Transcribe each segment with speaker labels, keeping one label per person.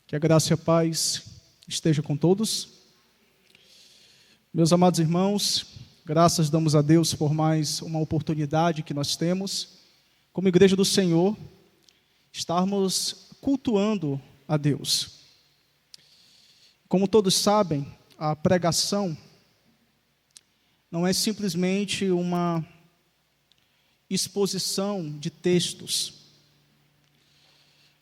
Speaker 1: Que a graça e a paz esteja com todos. Meus amados irmãos, graças damos a Deus por mais uma oportunidade que nós temos, como Igreja do Senhor, estarmos cultuando a Deus. Como todos sabem, a pregação não é simplesmente uma exposição de textos,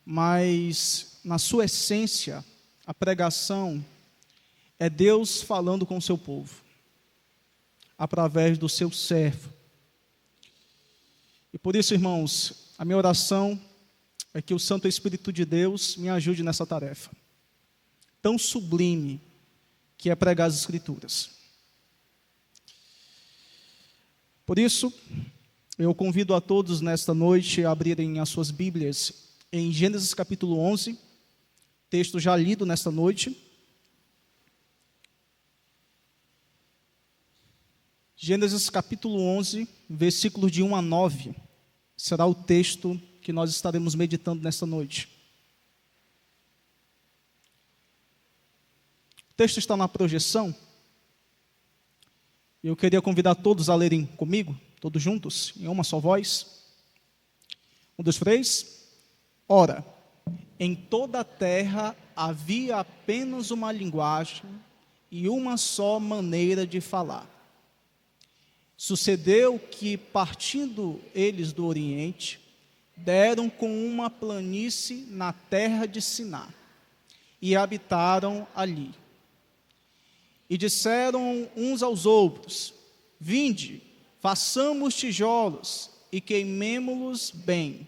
Speaker 1: mas na sua essência, a pregação é Deus falando com o seu povo, através do seu servo. E por isso, irmãos, a minha oração é que o Santo Espírito de Deus me ajude nessa tarefa tão sublime que é pregar as Escrituras. Por isso, eu convido a todos nesta noite a abrirem as suas Bíblias em Gênesis capítulo 11, texto já lido nesta noite. Gênesis capítulo 11, versículos de 1 a 9, será o texto que nós estaremos meditando nesta noite. O texto está na projeção. Eu queria convidar todos a lerem comigo, todos juntos, em uma só voz. 1, 2, 3. Ora, em toda a terra havia apenas uma linguagem e uma só maneira de falar. Sucedeu que, partindo eles do Oriente, deram com uma planície na terra de Siná e habitaram ali. E disseram uns aos outros: vinde, façamos tijolos e queimemo-los bem.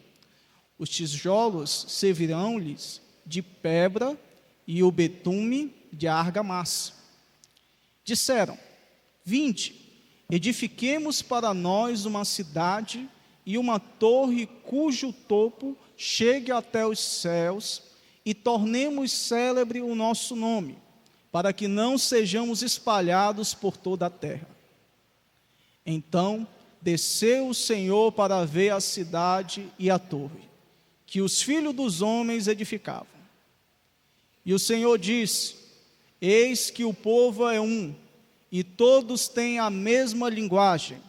Speaker 1: Os tijolos servirão-lhes de pedra e o betume de argamassa. Disseram: vinde, edifiquemos para nós uma cidade e uma torre cujo topo chegue até os céus e tornemos célebre o nosso nome, para que não sejamos espalhados por toda a terra. Então desceu o Senhor para ver a cidade e a torre que os filhos dos homens edificavam. E o Senhor disse: eis que o povo é um, e todos têm a mesma linguagem.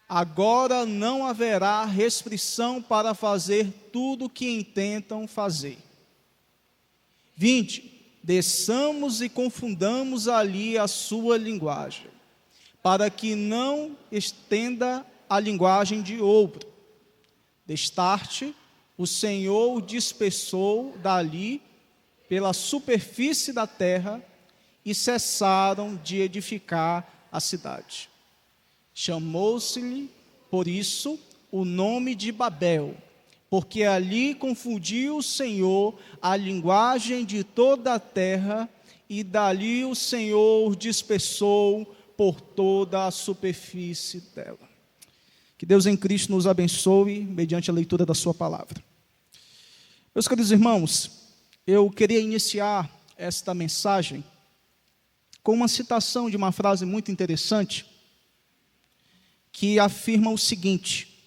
Speaker 1: Agora não haverá restrição para fazer tudo o que intentam fazer. Vinde, desçamos e confundamos ali a sua linguagem, para que não estenda a linguagem de outro. Destarte, o Senhor o dispersou dali pela superfície da terra e cessaram de edificar a cidade. Chamou-se-lhe, por isso, o nome de Babel, porque ali confundiu o Senhor a linguagem de toda a terra, e dali o Senhor dispersou por toda a superfície dela. Que Deus em Cristo nos abençoe mediante a leitura da sua palavra. Meus queridos irmãos, eu queria iniciar esta mensagem com uma citação de uma frase muito interessante, que afirma o seguinte: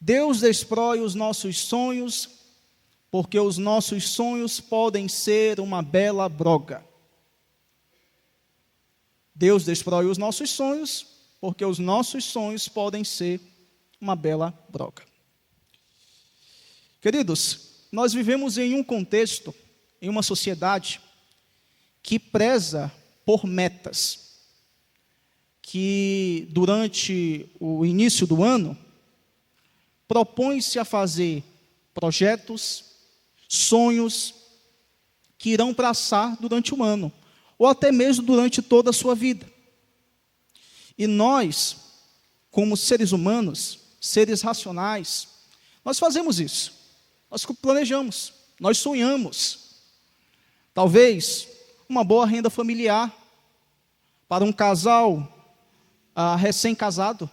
Speaker 1: Deus destrói os nossos sonhos, porque os nossos sonhos podem ser uma bela broga. Deus destrói os nossos sonhos, porque os nossos sonhos podem ser uma bela broga. Queridos, nós vivemos em um contexto, em uma sociedade que preza por metas, que durante o início do ano propõe-se a fazer projetos, sonhos que irão traçar durante o ano, ou até mesmo durante toda a sua vida. E nós, como seres humanos, seres racionais, nós fazemos isso. Nós planejamos, nós sonhamos. Talvez uma boa renda familiar para um casal recém-casado.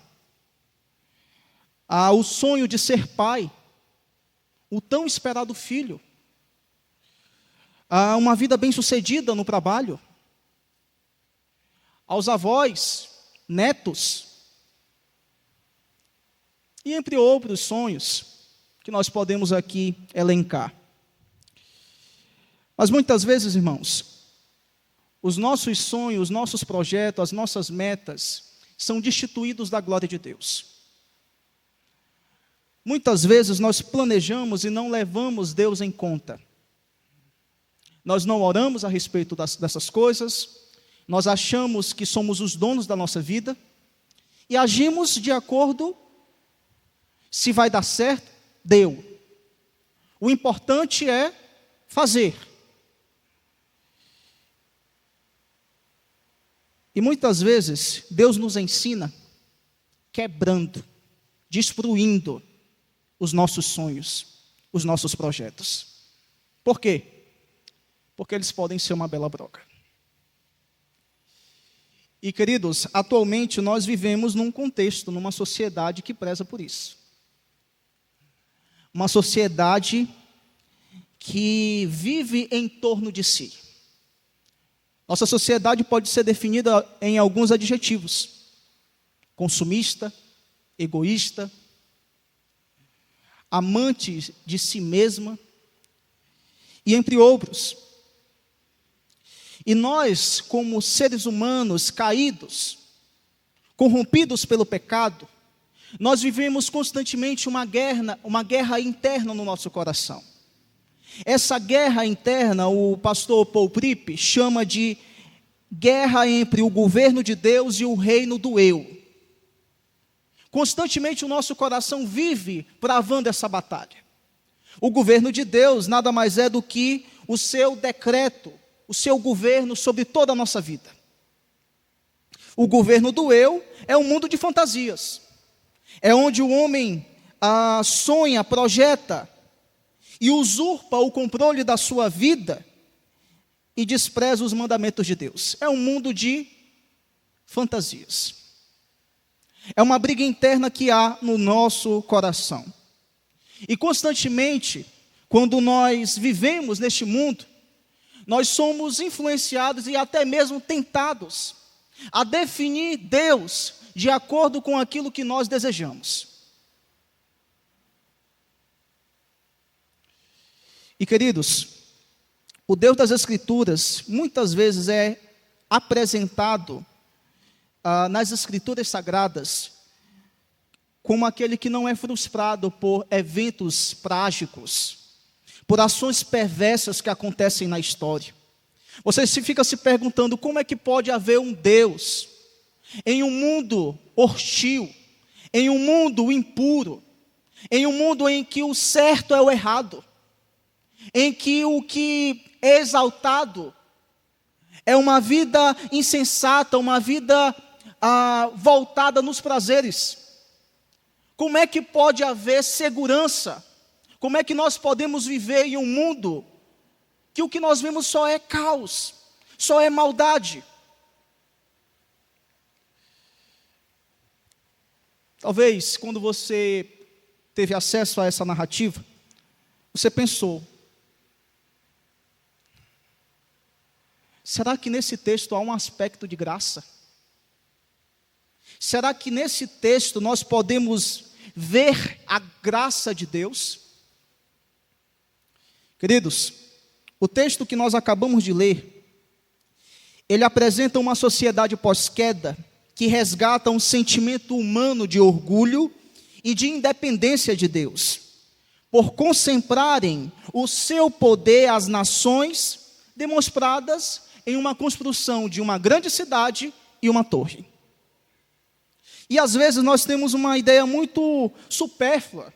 Speaker 1: O sonho de ser pai, o tão esperado filho. Uma vida bem-sucedida no trabalho. Aos avós, netos, e entre outros sonhos que nós podemos aqui elencar. Mas muitas vezes, irmãos, os nossos sonhos, os nossos projetos, as nossas metas são destituídos da glória de Deus. Muitas vezes nós planejamos e não levamos Deus em conta. Nós não oramos a respeito dessas coisas, nós achamos que somos os donos da nossa vida e agimos de acordo, se vai dar certo, deu. O importante é fazer. E muitas vezes Deus nos ensina quebrando, destruindo os nossos sonhos, os nossos projetos. Por quê? Porque eles podem ser uma bela broca. E queridos, atualmente nós vivemos num contexto, numa sociedade que preza por isso. Uma sociedade que vive em torno de si. Nossa sociedade pode ser definida em alguns adjetivos: consumista, egoísta, amante de si mesma, e entre outros. E nós, como seres humanos caídos, corrompidos pelo pecado, nós vivemos constantemente uma guerra interna no nosso coração. Essa guerra interna, o pastor Paul Tripp chama de guerra entre o governo de Deus e o reino do eu. Constantemente o nosso coração vive travando essa batalha. O governo de Deus nada mais é do que o seu decreto, o seu governo sobre toda a nossa vida. O governo do eu é um mundo de fantasias. É onde o homem sonha, projeta e usurpa o controle da sua vida e despreza os mandamentos de Deus. É um mundo de fantasias. É uma briga interna que há no nosso coração. E constantemente, quando nós vivemos neste mundo, nós somos influenciados e até mesmo tentados a definir Deus de acordo com aquilo que nós desejamos. E queridos, o Deus das Escrituras muitas vezes é apresentado nas Escrituras Sagradas como aquele que não é frustrado por eventos trágicos, por ações perversas que acontecem na história. Você fica se perguntando como é que pode haver um Deus em um mundo hostil, em um mundo impuro, em um mundo em que o certo é o errado, em que o que é exaltado é uma vida insensata, uma vida voltada nos prazeres. Como é que pode haver segurança? Como é que nós podemos viver em um mundo que o que nós vemos só é caos, só é maldade? Talvez, quando você teve acesso a essa narrativa, você pensou: será que nesse texto há um aspecto de graça? Será que nesse texto nós podemos ver a graça de Deus? Queridos, o texto que nós acabamos de ler, ele apresenta uma sociedade pós-queda que resgata um sentimento humano de orgulho e de independência de Deus, por concentrarem o seu poder às nações, demonstradas em uma construção de uma grande cidade e uma torre. E às vezes nós temos uma ideia muito supérflua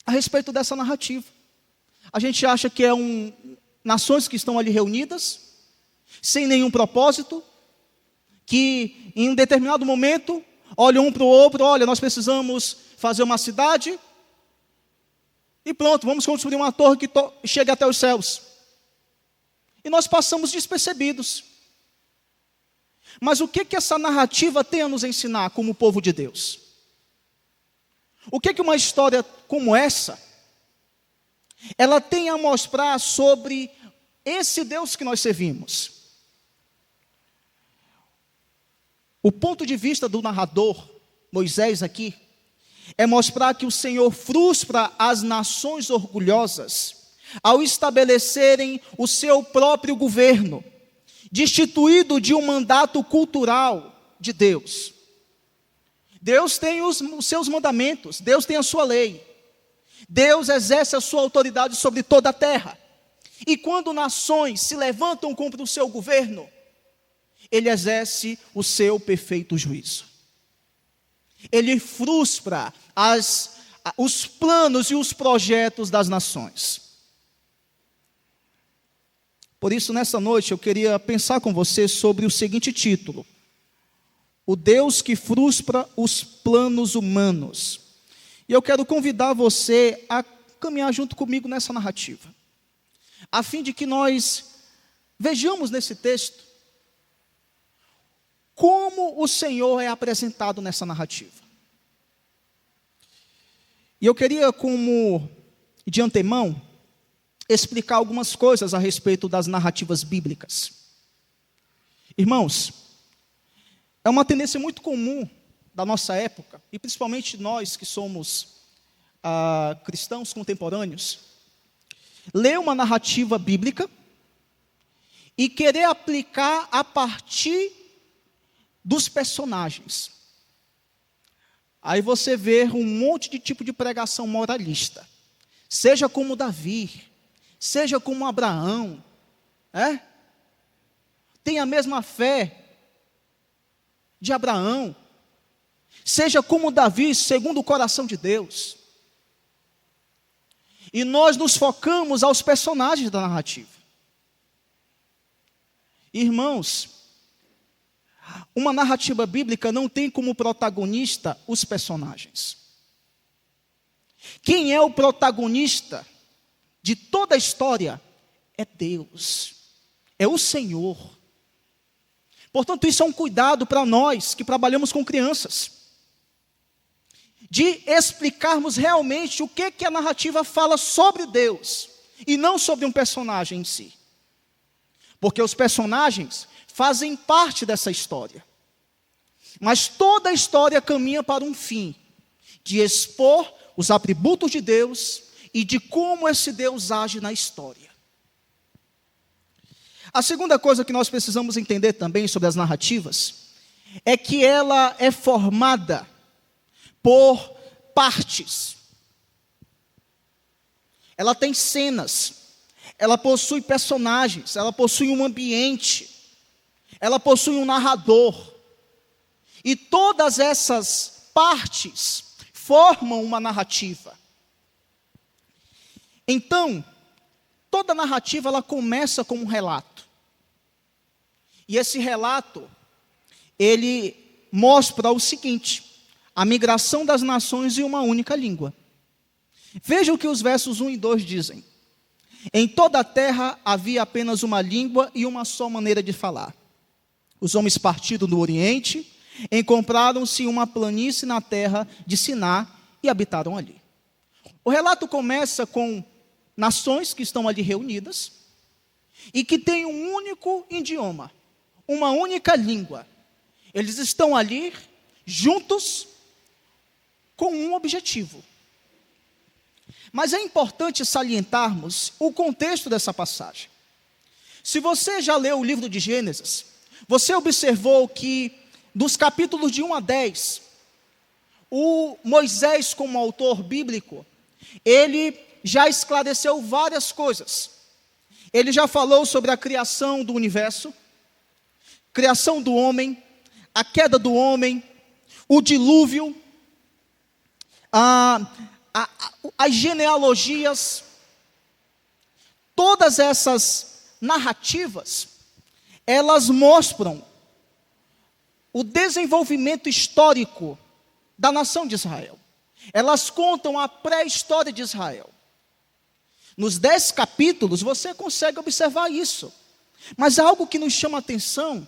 Speaker 1: a respeito dessa narrativa. A gente acha que nações que estão ali reunidas, sem nenhum propósito, que em um determinado momento olham um para o outro: olha, nós precisamos fazer uma cidade, e pronto, vamos construir uma torre que chegue até os céus. E nós passamos despercebidos. Mas o que essa narrativa tem a nos ensinar como povo de Deus? O que uma história como essa, ela tem a mostrar sobre esse Deus que nós servimos? O ponto de vista do narrador, Moisés aqui, é mostrar que o Senhor frustra as nações orgulhosas ao estabelecerem o seu próprio governo, destituído de um mandato cultural de Deus. Deus tem os seus mandamentos, Deus tem a sua lei. Deus exerce a sua autoridade sobre toda a terra. E quando nações se levantam contra o seu governo, ele exerce o seu perfeito juízo. Ele frustra os planos e os projetos das nações. Por isso, nessa noite, eu queria pensar com você sobre o seguinte título: o Deus que frustra os planos humanos. E eu quero convidar você a caminhar junto comigo nessa narrativa, a fim de que nós vejamos nesse texto como o Senhor é apresentado nessa narrativa. E eu queria, como de antemão, explicar algumas coisas a respeito das narrativas bíblicas. Irmãos, é uma tendência muito comum da nossa época, e principalmente nós que somos cristãos contemporâneos, ler uma narrativa bíblica e querer aplicar a partir dos personagens. Aí você vê um monte de tipo de pregação moralista. Seja como Davi, seja como Abraão, tem a mesma fé de Abraão, seja como Davi, segundo o coração de Deus. E nós nos focamos aos personagens da narrativa. Irmãos, uma narrativa bíblica não tem como protagonista os personagens. Quem é o protagonista de toda a história é Deus, é o Senhor. Portanto, isso é um cuidado para nós que trabalhamos com crianças, de explicarmos realmente o que a narrativa fala sobre Deus, e não sobre um personagem em si. Porque os personagens fazem parte dessa história. Mas toda a história caminha para um fim, de expor os atributos de Deus e de como esse Deus age na história. A segunda coisa que nós precisamos entender também sobre as narrativas é que ela é formada por partes. Ela tem cenas, ela possui personagens, ela possui um ambiente, ela possui um narrador. E todas essas partes formam uma narrativa. Então, toda narrativa ela começa com um relato. E esse relato, ele mostra o seguinte: a migração das nações em uma única língua. Veja o que os versos 1 e 2 dizem. Em toda a terra havia apenas uma língua e uma só maneira de falar. Os homens partiram do Oriente, encontraram-se uma planície na terra de Siná e habitaram ali. O relato começa com nações que estão ali reunidas e que têm um único idioma, uma única língua. Eles estão ali juntos com um objetivo. Mas é importante salientarmos o contexto dessa passagem. Se você já leu o livro de Gênesis, você observou que dos capítulos de 1 a 10, o Moisés, como autor bíblico, ele já esclareceu várias coisas. Ele já falou sobre a criação do universo, criação do homem, a queda do homem, o dilúvio, as genealogias. Todas essas narrativas, elas mostram o desenvolvimento histórico da nação de Israel. Elas contam a pré-história de Israel. Nos 10 capítulos você consegue observar isso. Mas algo que nos chama a atenção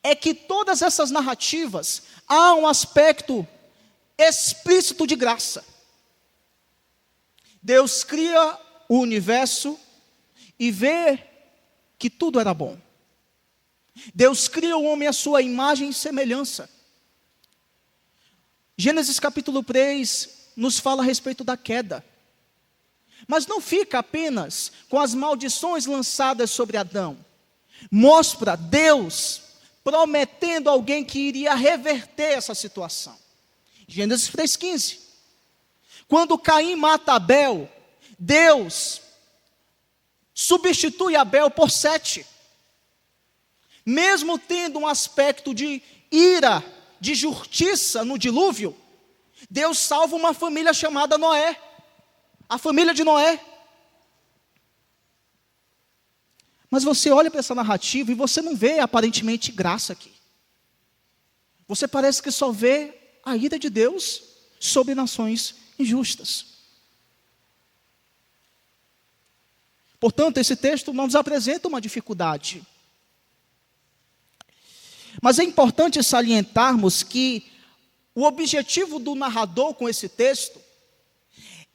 Speaker 1: é que todas essas narrativas há um aspecto explícito de graça. Deus cria o universo e vê que tudo era bom. Deus cria o homem à sua imagem e semelhança. Gênesis capítulo 3 nos fala a respeito da queda. Mas não fica apenas com as maldições lançadas sobre Adão. Mostra Deus prometendo alguém que iria reverter essa situação. Gênesis 3,15. Quando Caim mata Abel, Deus substitui Abel por Sete. Mesmo tendo um aspecto de ira, de justiça no dilúvio, Deus salva uma família chamada Noé, a família de Noé. Mas você olha para essa narrativa e você não vê aparentemente graça aqui. Você parece que só vê a ira de Deus sobre nações injustas. Portanto, esse texto não nos apresenta uma dificuldade. Mas é importante salientarmos que o objetivo do narrador com esse texto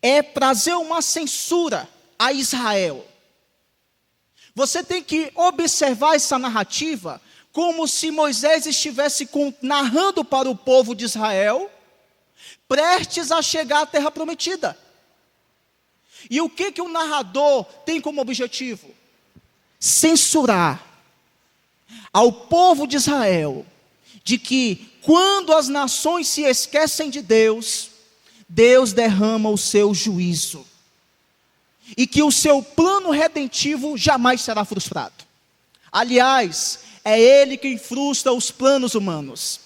Speaker 1: é trazer uma censura a Israel. Você tem que observar essa narrativa como se Moisés estivesse narrando para o povo de Israel, prestes a chegar à terra prometida. E o que o narrador tem como objetivo? Censurar ao povo de Israel de que quando as nações se esquecem de Deus, Deus derrama o seu juízo. E que o seu plano redentivo jamais será frustrado. Aliás, é Ele quem frustra os planos humanos.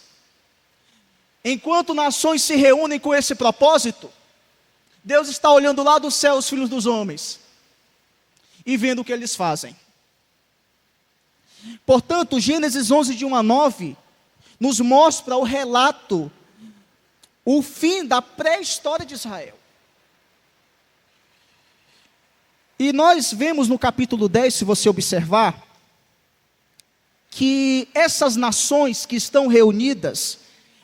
Speaker 1: Enquanto nações se reúnem com esse propósito, Deus está olhando lá do céu os filhos dos homens e vendo o que eles fazem. Portanto, Gênesis 11, de 1 a 9, nos mostra o relato, o fim da pré-história de Israel. E nós vemos no capítulo 10, se você observar, que essas nações que estão reunidas,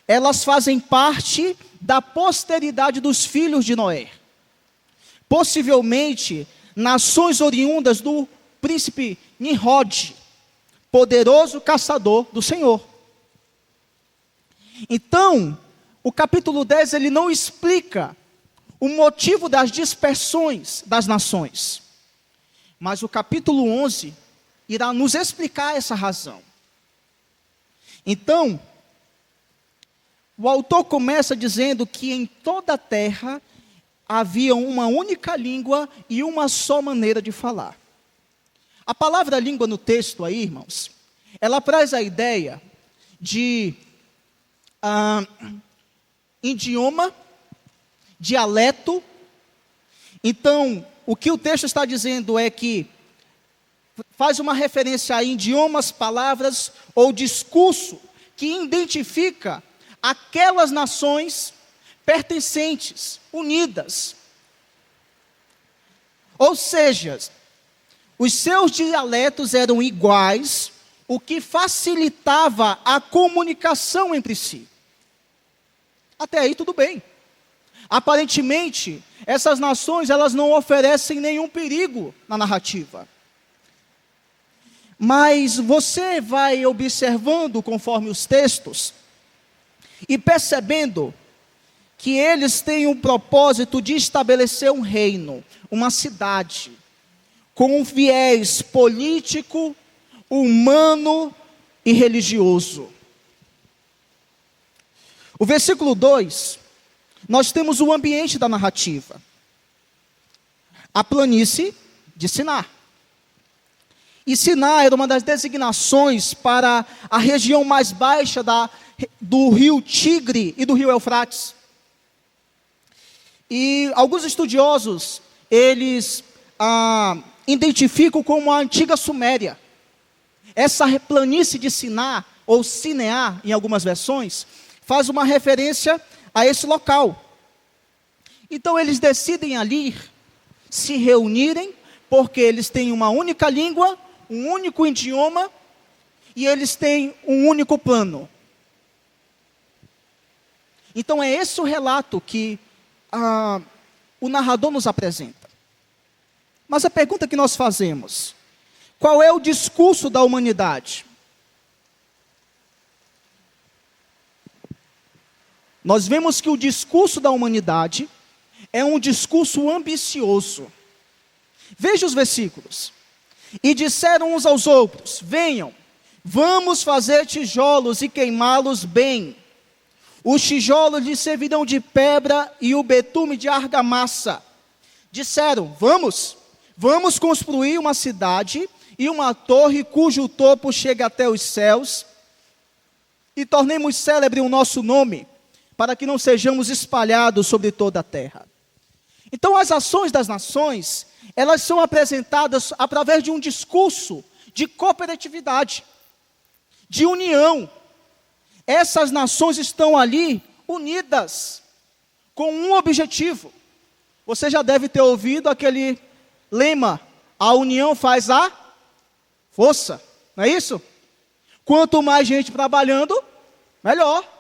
Speaker 1: elas fazem parte da posteridade dos filhos de Noé. Possivelmente, nações oriundas do príncipe Nimrod, poderoso caçador do Senhor. Então, o capítulo 10, ele não explica o motivo das dispersões das nações. Mas o capítulo 11 irá nos explicar essa razão. Então, o autor começa dizendo que em toda a terra havia uma única língua e uma só maneira de falar. A palavra língua no texto aí, irmãos, ela traz a ideia de idioma, dialeto. Então, o que o texto está dizendo é que faz uma referência a idiomas, palavras ou discurso que identifica aquelas nações pertencentes, unidas. Ou seja, os seus dialetos eram iguais, o que facilitava a comunicação entre si. Até aí tudo bem. Aparentemente, essas nações, elas não oferecem nenhum perigo na narrativa. Mas você vai observando conforme os textos e percebendo que eles têm o propósito de estabelecer um reino, uma cidade, com um viés político, humano e religioso. O versículo 2, nós temos o ambiente da narrativa. A planície de Sinar. E Sinar era uma das designações para a região mais baixa do rio Tigre e do rio Eufrates. E alguns estudiosos, eles identificam como a antiga Suméria. Essa planície de Sinar, ou Sinear, em algumas versões, faz uma referência a esse local. Então eles decidem ali se reunirem, porque eles têm uma única língua, um único idioma, e eles têm um único plano. Então é esse o relato que o narrador nos apresenta. Mas a pergunta que nós fazemos: qual é o discurso da humanidade? nós vemos que o discurso da humanidade é um discurso ambicioso. Veja os versículos. E disseram uns aos outros: venham, vamos fazer tijolos e queimá-los bem. Os tijolos lhes servirão de pedra e o betume de argamassa. Disseram: vamos construir uma cidade e uma torre cujo topo chega até os céus, e tornemos célebre o nosso nome, para que não sejamos espalhados sobre toda a terra. Então, as ações das nações, elas são apresentadas através de um discurso de cooperatividade, de união. Essas nações estão ali unidas com um objetivo. Você já deve ter ouvido aquele lema: a união faz a força, não é isso? Quanto mais gente trabalhando, melhor.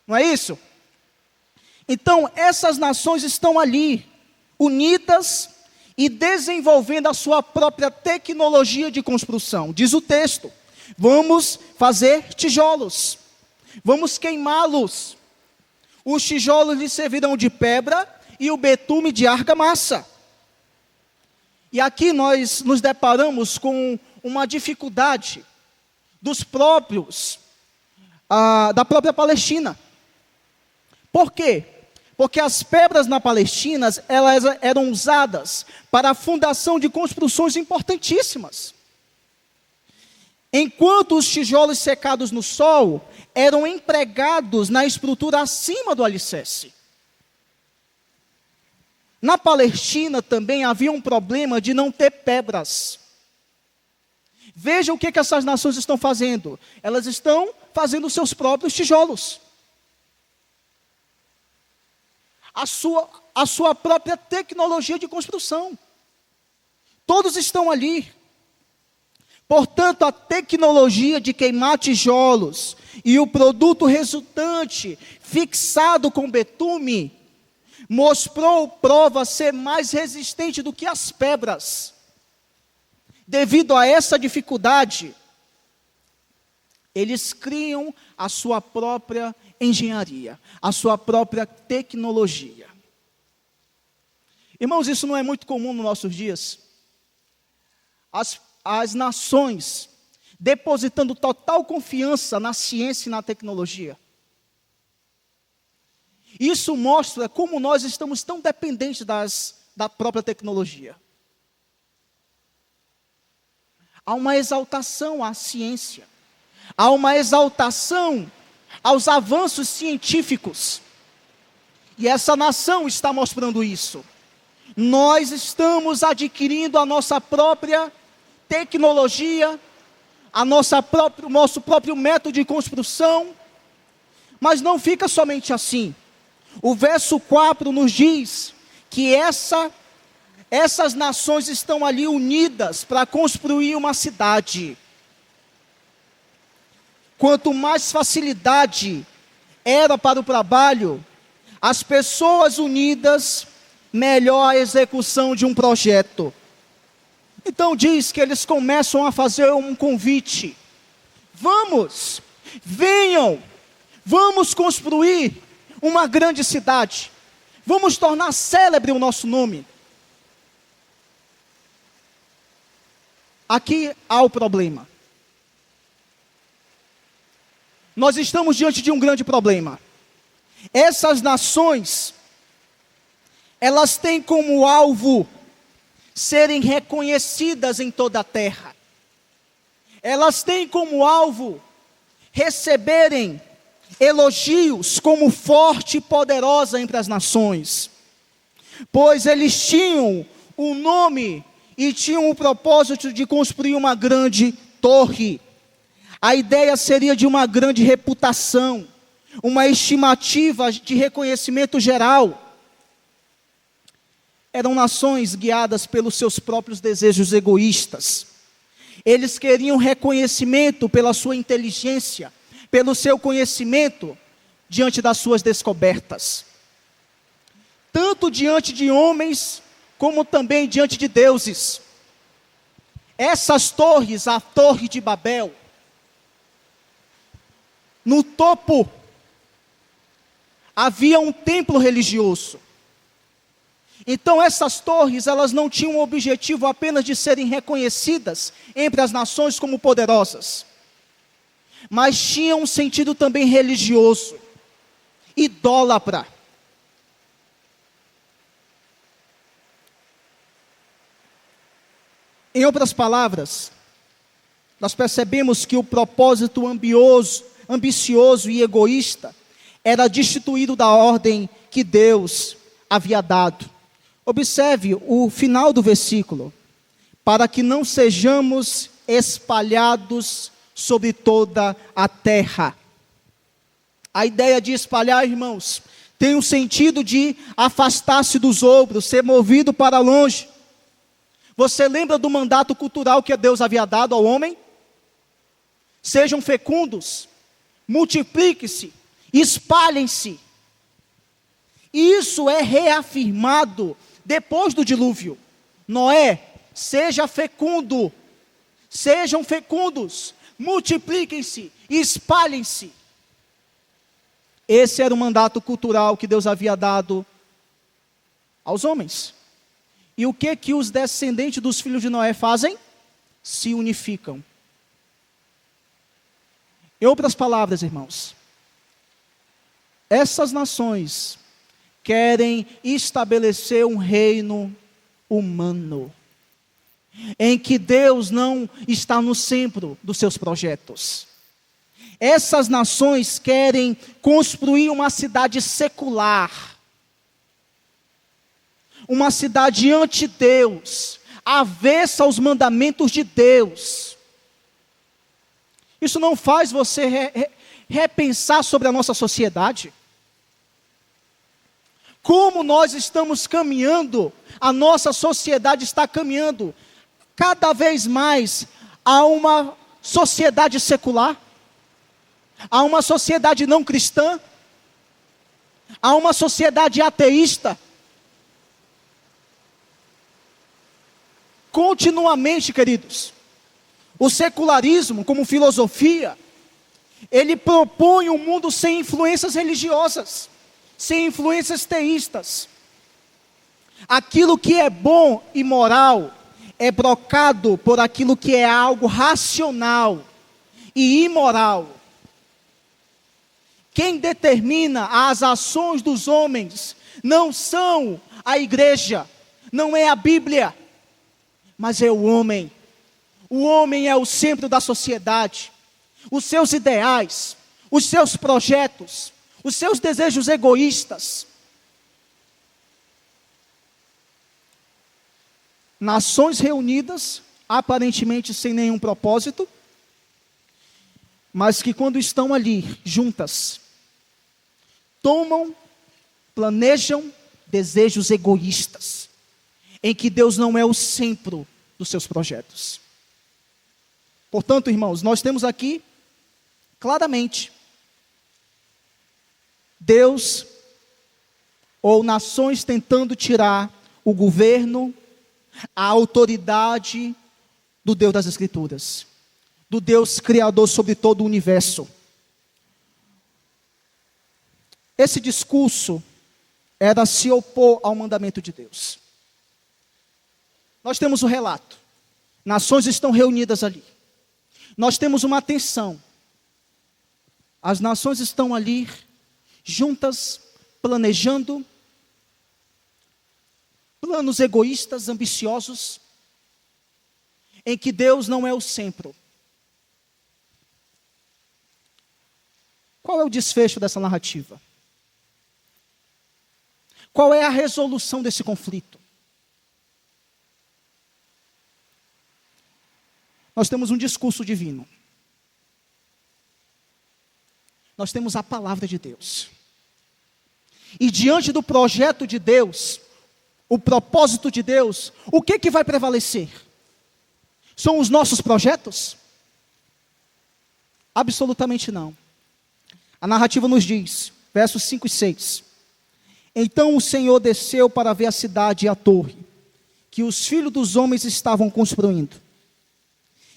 Speaker 1: Não é isso? Então, essas nações estão ali, unidas e desenvolvendo a sua própria tecnologia de construção. Diz o texto: vamos fazer tijolos, vamos queimá-los. Os tijolos lhes servirão de pedra e o betume de argamassa. E aqui nós nos deparamos com uma dificuldade da própria Palestina. Por quê? Porque as pedras na Palestina, elas eram usadas para a fundação de construções importantíssimas. Enquanto os tijolos secados no sol eram empregados na estrutura acima do alicerce. Na Palestina também havia um problema de não ter pedras. Veja o que essas nações estão fazendo. Elas estão fazendo os seus próprios tijolos. A sua própria tecnologia de construção. Todos estão ali. Portanto, a tecnologia de queimar tijolos e o produto resultante, fixado com betume, mostrou prova ser mais resistente do que as pedras. Devido a essa dificuldade, eles criam a sua própria engenharia, a sua própria tecnologia. Irmãos, isso não é muito comum nos nossos dias. As nações depositando total confiança na ciência e na tecnologia. Isso mostra como nós estamos tão dependentes da própria tecnologia. Há uma exaltação à ciência, há uma exaltação aos avanços científicos. E essa nação está mostrando isso. Nós estamos adquirindo a nossa própria tecnologia, o nosso próprio método de construção, mas não fica somente assim. O verso 4 nos diz que essas nações estão ali unidas para construir uma cidade. Quanto mais facilidade era para o trabalho, as pessoas unidas, melhor a execução de um projeto. Então diz que eles começam a fazer um convite. Venham, vamos construir uma grande cidade. Vamos tornar célebre o nosso nome. Aqui há o problema. Nós estamos diante de um grande problema. Essas nações, elas têm como alvo serem reconhecidas em toda a terra. Elas têm como alvo receberem elogios como forte e poderosa entre as nações. Pois eles tinham o nome e tinham o propósito de construir uma grande torre. A ideia seria de uma grande reputação, uma estimativa de reconhecimento geral. Eram nações guiadas pelos seus próprios desejos egoístas. Eles queriam reconhecimento pela sua inteligência, pelo seu conhecimento diante das suas descobertas. Tanto diante de homens, como também diante de deuses. Essas torres, a Torre de Babel, no topo havia um templo religioso. Então essas torres, elas não tinham o objetivo apenas de serem reconhecidas entre as nações como poderosas, mas tinham um sentido também religioso, idólatra. Em outras palavras, nós percebemos que o propósito ambicioso e egoísta era destituído da ordem que Deus havia dado. Observe o final do versículo: para que não sejamos espalhados sobre toda a terra. A ideia de espalhar, irmãos, tem o sentido de afastar-se dos outros, ser movido para longe. Você lembra do mandato cultural que Deus havia dado ao homem? Sejam fecundos, multipliquem-se, espalhem-se. Isso é reafirmado depois do dilúvio. Noé, seja fecundo, sejam fecundos, multipliquem-se, espalhem-se. Esse era o mandato cultural que Deus havia dado aos homens. E o que os descendentes dos filhos de Noé fazem? Se unificam. Em outras palavras, irmãos, essas nações querem estabelecer um reino humano, em que Deus não está no centro dos seus projetos. Essas nações querem construir uma cidade secular, uma cidade anti-Deus, avessa aos mandamentos de Deus. Isso não faz você repensar sobre a nossa sociedade? Como nós estamos caminhando, a nossa sociedade está caminhando cada vez mais a uma sociedade secular, a uma sociedade não cristã, a uma sociedade ateísta. Continuamente, queridos, o secularismo, como filosofia, ele propõe um mundo sem influências religiosas, sem influências teístas. Aquilo que é bom e moral é trocado por aquilo que é algo racional e imoral. Quem determina as ações dos homens não são a igreja, não é a Bíblia, mas é o homem. O homem é o centro da sociedade. Os seus ideais, os seus projetos, os seus desejos egoístas. Nações reunidas, aparentemente sem nenhum propósito, mas que quando estão ali, juntas, tomam, planejam desejos egoístas, em que Deus não é o centro dos seus projetos. Portanto, irmãos, nós temos aqui, claramente, Deus ou nações tentando tirar o governo, a autoridade do Deus das Escrituras, do Deus Criador sobre todo o universo. Esse discurso era se opor ao mandamento de Deus. Nós temos o relato. Nações estão reunidas ali. Nós temos uma tensão. As nações estão ali, juntas, planejando planos egoístas, ambiciosos, em que Deus não é o centro. Qual é o desfecho dessa narrativa? Qual é a resolução desse conflito? Nós temos um discurso divino. Nós temos a palavra de Deus. E diante do projeto de Deus, o propósito de Deus, o que vai prevalecer? São os nossos projetos? Absolutamente não. A narrativa nos diz, versos 5 e 6. Então o Senhor desceu para ver a cidade e a torre, que os filhos dos homens estavam construindo.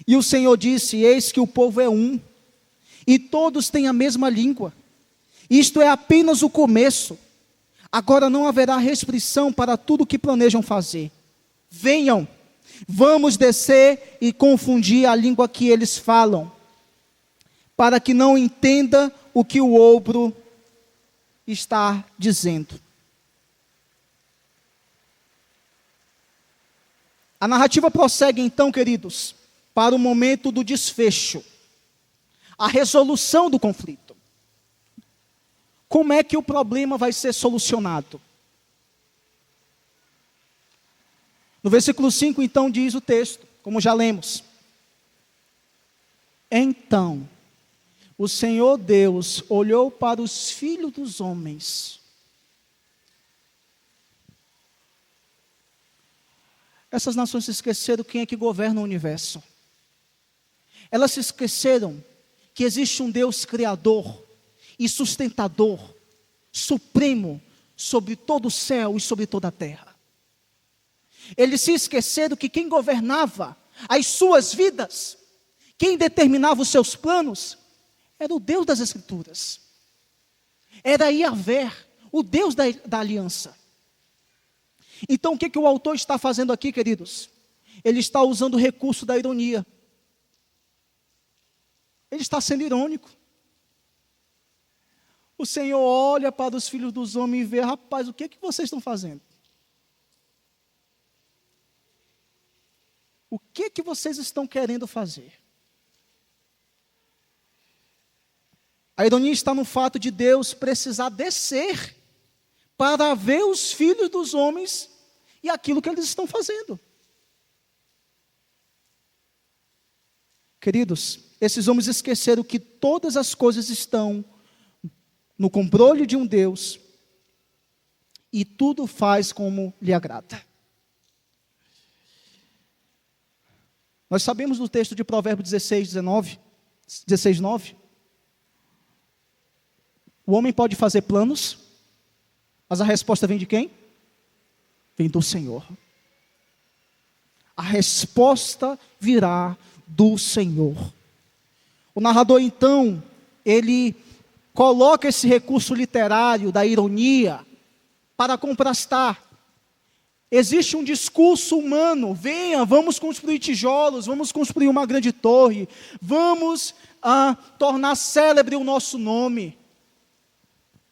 Speaker 1: E o Senhor disse: eis que o povo é um, e todos têm a mesma língua. Isto é apenas o começo. Agora não haverá restrição para tudo o que planejam fazer. Venham, vamos descer e confundir a língua que eles falam, para que não entenda o que o outro está dizendo. A narrativa prossegue então, queridos, para o momento do desfecho, a resolução do conflito. Como é que o problema vai ser solucionado? No versículo 5, então, diz o texto, como já lemos. Então, o Senhor Deus olhou para os filhos dos homens. Essas nações se esqueceram quem é que governa o universo. Elas se esqueceram que existe um Deus criador e sustentador, supremo, sobre todo o céu e sobre toda a terra. Eles se esqueceram que quem governava as suas vidas, quem determinava os seus planos, era o Deus das Escrituras. Era Yahvé, o Deus da aliança. Então o que o autor está fazendo aqui, queridos? Ele está usando o recurso da ironia. Ele está sendo irônico. O Senhor olha para os filhos dos homens e vê, rapaz, o que vocês estão fazendo? O que vocês estão querendo fazer? A ironia está no fato de Deus precisar descer para ver os filhos dos homens e aquilo que eles estão fazendo. Queridos, esses homens esqueceram que todas as coisas estão no controle de um Deus e tudo faz como lhe agrada. Nós sabemos do texto de Provérbios 16, 9. O homem pode fazer planos, mas a resposta vem de quem? Vem do Senhor. A resposta virá do Senhor. O narrador, então, ele coloca esse recurso literário da ironia para contrastar. Existe um discurso humano, venha, vamos construir tijolos, vamos construir uma grande torre, vamos tornar célebre o nosso nome.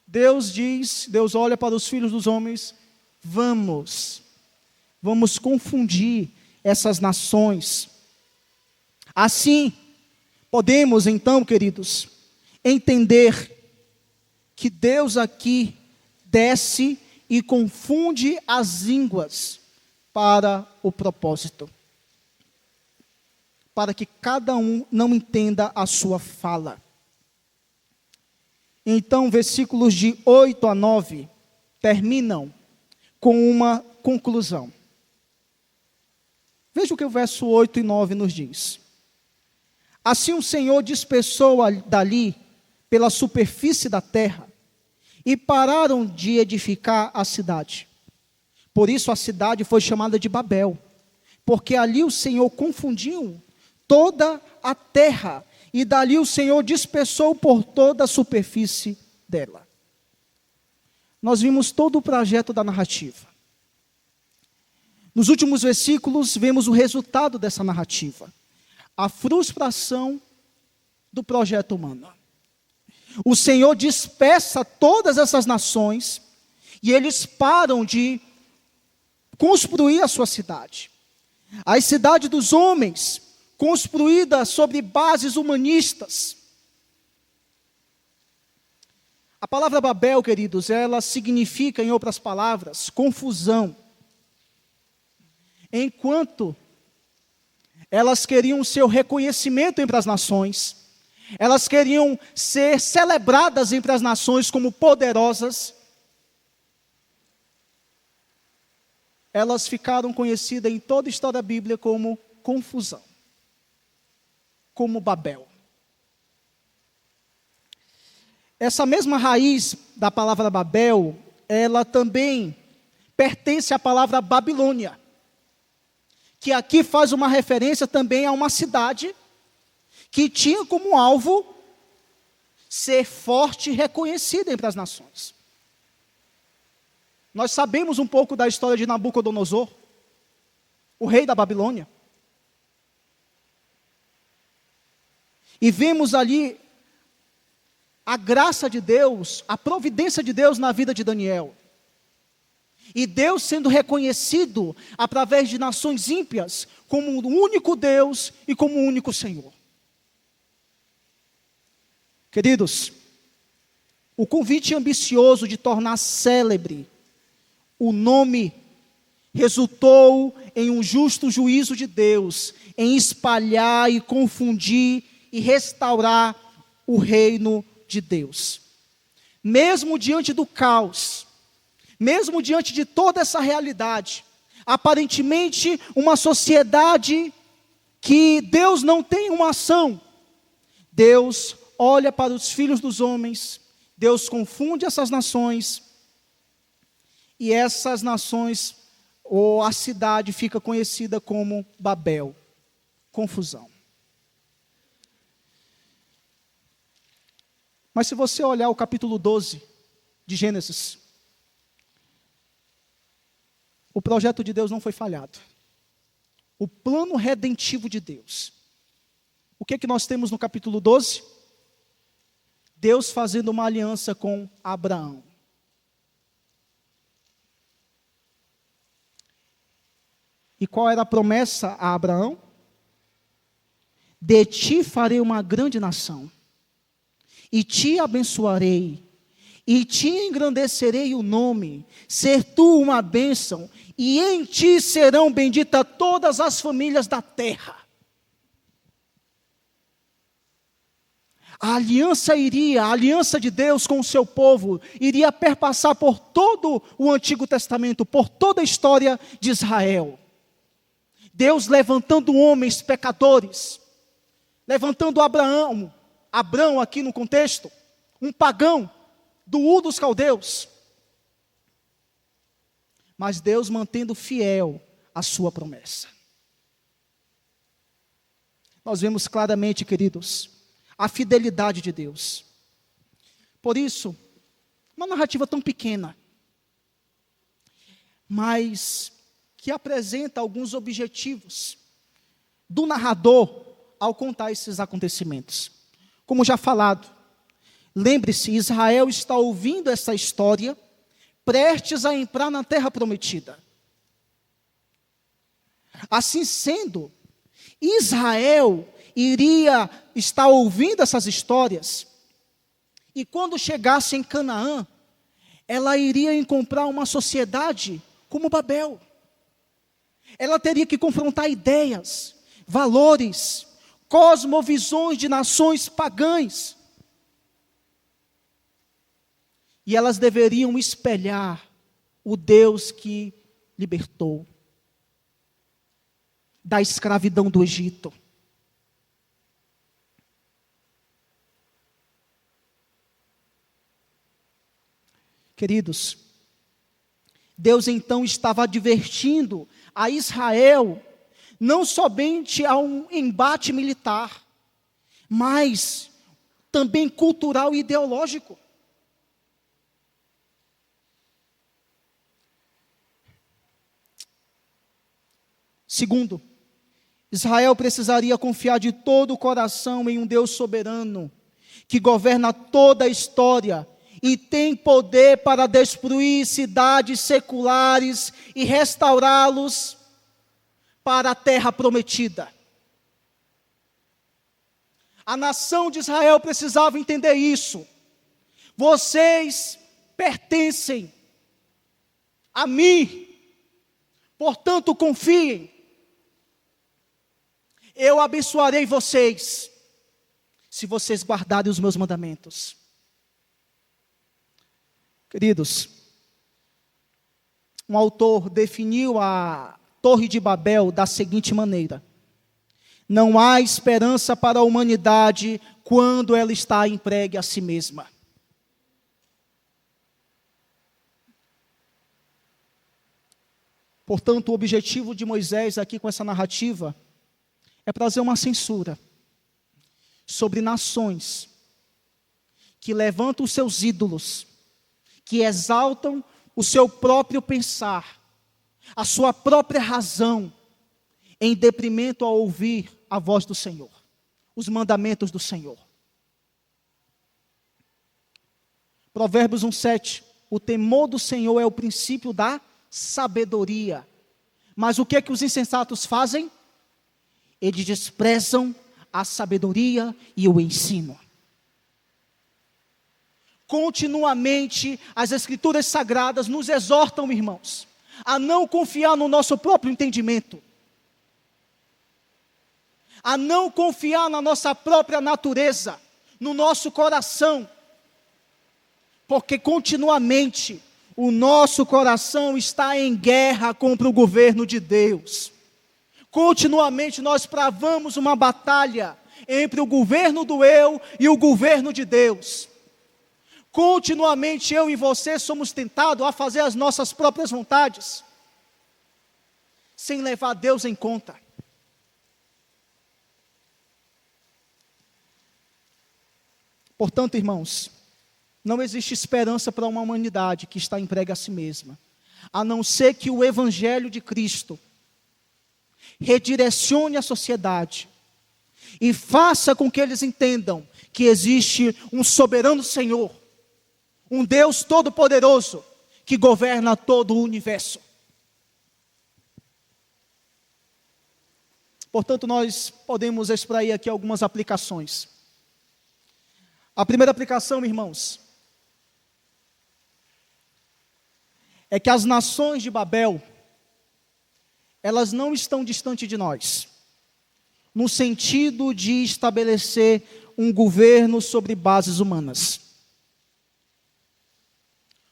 Speaker 1: Deus olha para os filhos dos homens, vamos confundir essas nações. Assim, podemos então, queridos, entender que Deus aqui desce e confunde as línguas para o propósito, para que cada um não entenda a sua fala. Então, versículos de 8 a 9 terminam com uma conclusão. Veja o que o verso 8 e 9 nos diz. Assim o Senhor dispersou dali pela superfície da terra, e pararam de edificar a cidade. Por isso a cidade foi chamada de Babel, porque ali o Senhor confundiu toda a terra, e dali o Senhor dispersou por toda a superfície dela. Nós vimos todo o projeto da narrativa. Nos últimos versículos, vemos o resultado dessa narrativa. A frustração do projeto humano. O Senhor dispersa todas essas nações e eles param de construir a sua cidade. A cidade dos homens, construída sobre bases humanistas. A palavra Babel, queridos, ela significa, em outras palavras, confusão. Enquanto elas queriam seu reconhecimento entre as nações, elas queriam ser celebradas entre as nações como poderosas, elas ficaram conhecidas em toda a história da Bíblia como confusão, como Babel. Essa mesma raiz da palavra Babel, ela também pertence à palavra Babilônia, que aqui faz uma referência também a uma cidade que tinha como alvo ser forte e reconhecida entre as nações. Nós sabemos um pouco da história de Nabucodonosor, o rei da Babilônia. E vemos ali a graça de Deus, a providência de Deus na vida de Daniel. E Deus sendo reconhecido através de nações ímpias como o único Deus e como o único Senhor. Queridos, o convite ambicioso de tornar célebre o nome resultou em um justo juízo de Deus, em espalhar e confundir e restaurar o reino de Deus. Mesmo diante do caos, mesmo diante de toda essa realidade, aparentemente uma sociedade que Deus não tem uma ação, Deus olha para os filhos dos homens, Deus confunde essas nações, e essas nações, ou a cidade, fica conhecida como Babel, confusão. Mas se você olhar o capítulo 12 de Gênesis, o projeto de Deus não foi falhado. O plano redentivo de Deus. O que é que nós temos no capítulo 12? Deus fazendo uma aliança com Abraão. E qual era a promessa a Abraão? De ti farei uma grande nação, e te abençoarei, e te engrandecerei o nome, ser tu uma bênção, e em ti serão benditas todas as famílias da terra. A aliança de Deus com o seu povo, iria perpassar por todo o Antigo Testamento, por toda a história de Israel. Deus levantando homens pecadores, levantando Abrão aqui no contexto, um pagão do Ur dos Caldeus, mas Deus mantendo fiel a sua promessa. Nós vemos claramente, queridos, a fidelidade de Deus. Por isso, uma narrativa tão pequena, mas que apresenta alguns objetivos do narrador ao contar esses acontecimentos. Como já falado, lembre-se, Israel está ouvindo essa história, prestes a entrar na terra prometida. Assim sendo, Israel iria estar ouvindo essas histórias, e quando chegasse em Canaã, ela iria encontrar uma sociedade como Babel. Ela teria que confrontar ideias, valores, cosmovisões de nações pagãs. E elas deveriam espelhar o Deus que libertou da escravidão do Egito. Queridos, Deus então estava advertindo a Israel, não somente a um embate militar, mas também cultural e ideológico. Segundo, Israel precisaria confiar de todo o coração em um Deus soberano, que governa toda a história, e tem poder para destruir cidades seculares e restaurá-los para a terra prometida. A nação de Israel precisava entender isso. Vocês pertencem a mim, portanto confiem. Eu abençoarei vocês, se vocês guardarem os meus mandamentos. Queridos, um autor definiu a Torre de Babel da seguinte maneira: não há esperança para a humanidade quando ela está entregue a si mesma. Portanto, o objetivo de Moisés aqui com essa narrativa é trazer uma censura sobre nações que levantam os seus ídolos, que exaltam o seu próprio pensar, a sua própria razão, em detrimento a ouvir a voz do Senhor, os mandamentos do Senhor. Provérbios 1:7, o temor do Senhor é o princípio da sabedoria. Mas o que é que os insensatos fazem? Eles desprezam a sabedoria e o ensino. Continuamente, as Escrituras Sagradas nos exortam, irmãos, a não confiar no nosso próprio entendimento, a não confiar na nossa própria natureza, no nosso coração, porque continuamente o nosso coração está em guerra contra o governo de Deus. Continuamente nós travamos uma batalha entre o governo do eu e o governo de Deus. Continuamente eu e você somos tentados a fazer as nossas próprias vontades, sem levar Deus em conta. Portanto, irmãos, não existe esperança para uma humanidade que está entregue a si mesma, a não ser que o Evangelho de Cristo redirecione a sociedade e faça com que eles entendam que existe um soberano Senhor, um Deus todo-poderoso que governa todo o universo. Portanto, nós podemos extrair aqui algumas aplicações. A primeira aplicação, irmãos, é que as nações de Babel, elas não estão distantes de nós, no sentido de estabelecer um governo sobre bases humanas.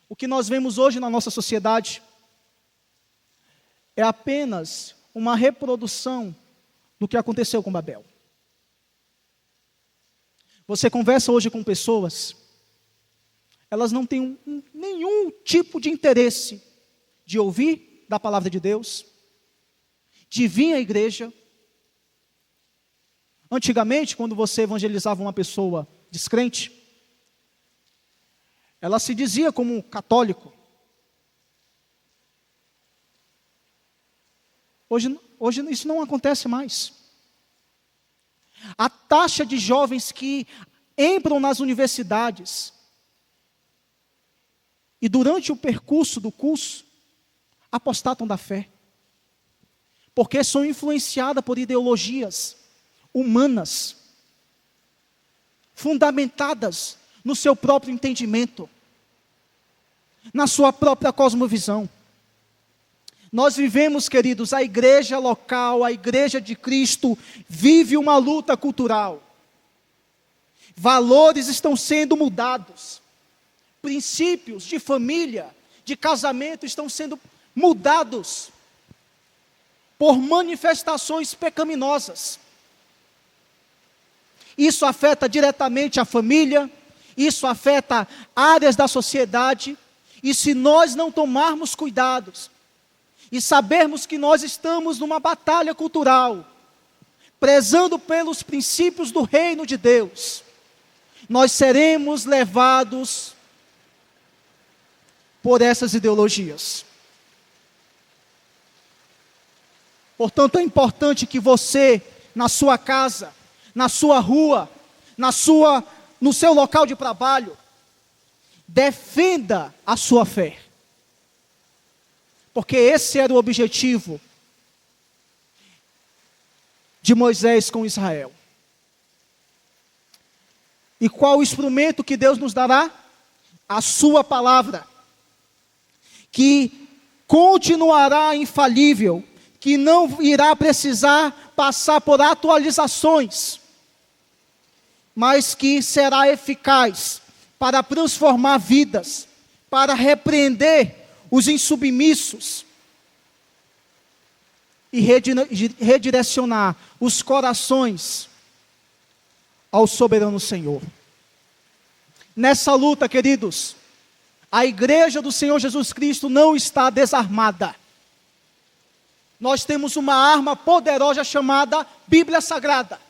Speaker 1: O que nós vemos hoje na nossa sociedade é apenas uma reprodução do que aconteceu com Babel. Você conversa hoje com pessoas, elas não têm nenhum tipo de interesse de ouvir da palavra de Deus, de vir à igreja. Antigamente, quando você evangelizava uma pessoa descrente, ela se dizia como católico. Hoje isso não acontece mais. A taxa de jovens que entram nas universidades e durante o percurso do curso apostatam da fé, porque são influenciadas por ideologias humanas, fundamentadas no seu próprio entendimento, na sua própria cosmovisão. Nós vivemos, queridos, a igreja local, a igreja de Cristo, vive uma luta cultural. Valores estão sendo mudados. Princípios de família, de casamento estão sendo mudados por manifestações pecaminosas. Isso afeta diretamente a família, isso afeta áreas da sociedade, e se nós não tomarmos cuidados, e sabermos que nós estamos numa batalha cultural, prezando pelos princípios do reino de Deus, nós seremos levados por essas ideologias. Portanto, é importante que você, na sua casa, na sua rua, no seu local de trabalho, defenda a sua fé. Porque esse era o objetivo de Moisés com Israel. E qual o instrumento que Deus nos dará? A sua palavra, que continuará infalível, que não irá precisar passar por atualizações, mas que será eficaz para transformar vidas, para repreender os insubmissos e redirecionar os corações ao soberano Senhor. Nessa luta, queridos, a igreja do Senhor Jesus Cristo não está desarmada. Nós temos uma arma poderosa chamada Bíblia Sagrada.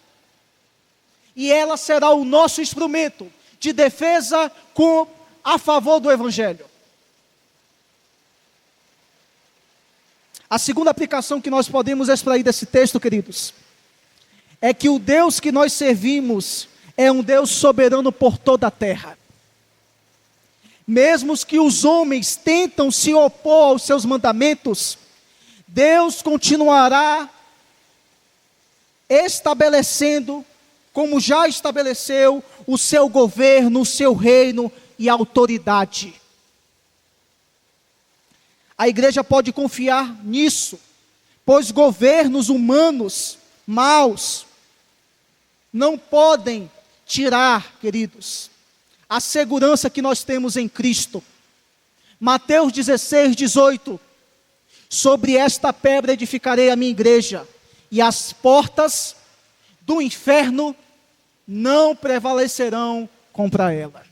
Speaker 1: E ela será o nosso instrumento de defesa a favor do Evangelho. A segunda aplicação que nós podemos extrair desse texto, queridos, é que o Deus que nós servimos é um Deus soberano por toda a terra. Mesmo que os homens tentam se opor aos seus mandamentos, Deus continuará estabelecendo, como já estabeleceu, o seu governo, o seu reino e autoridade. A igreja pode confiar nisso, pois governos humanos maus não podem tirar, queridos, a segurança que nós temos em Cristo. Mateus 16, 18: sobre esta pedra edificarei a minha igreja, e as portas do inferno não prevalecerão contra ela.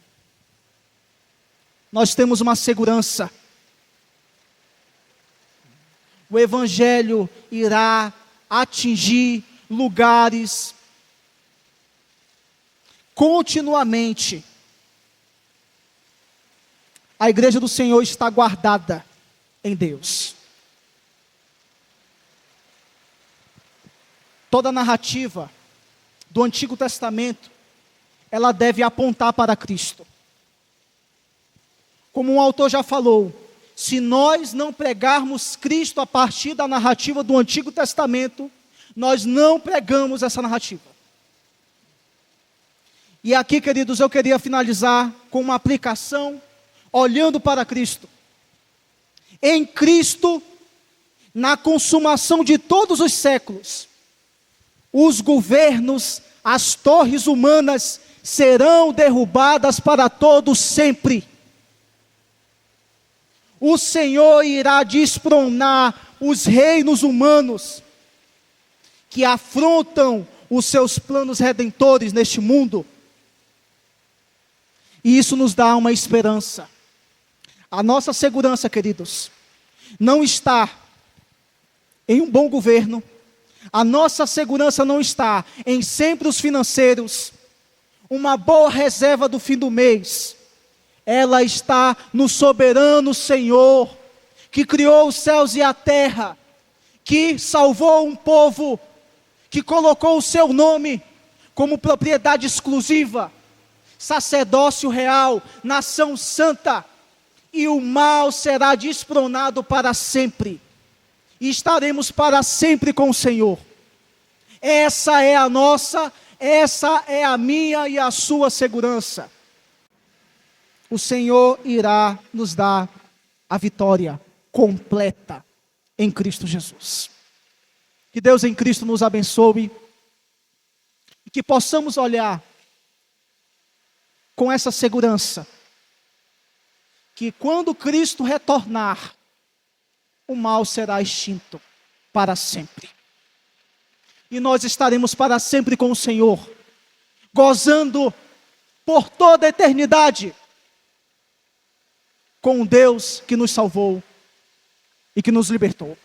Speaker 1: Nós temos uma segurança. O Evangelho irá atingir lugares continuamente. A igreja do Senhor está guardada em Deus. Toda a narrativa do Antigo Testamento, ela deve apontar para Cristo. Como um autor já falou, se nós não pregarmos Cristo a partir da narrativa do Antigo Testamento, nós não pregamos essa narrativa. E aqui, queridos, eu queria finalizar com uma aplicação, olhando para Cristo. Em Cristo, na consumação de todos os séculos, os governos, as torres humanas serão derrubadas para todo sempre. O Senhor irá destronar os reinos humanos que afrontam os seus planos redentores neste mundo. E isso nos dá uma esperança. A nossa segurança, queridos, não está em um bom governo. A nossa segurança não está em sempre os financeiros, uma boa reserva do fim do mês. Ela está no soberano Senhor, que criou os céus e a terra, que salvou um povo, que colocou o seu nome como propriedade exclusiva, sacerdócio real, nação santa, e o mal será despronado para sempre, e estaremos para sempre com o Senhor. Essa é a nossa, essa é a minha e a sua segurança. O Senhor irá nos dar a vitória completa em Cristo Jesus. Que Deus em Cristo nos abençoe e que possamos olhar com essa segurança, que quando Cristo retornar, o mal será extinto para sempre. E nós estaremos para sempre com o Senhor, gozando por toda a eternidade com o Deus que nos salvou e que nos libertou.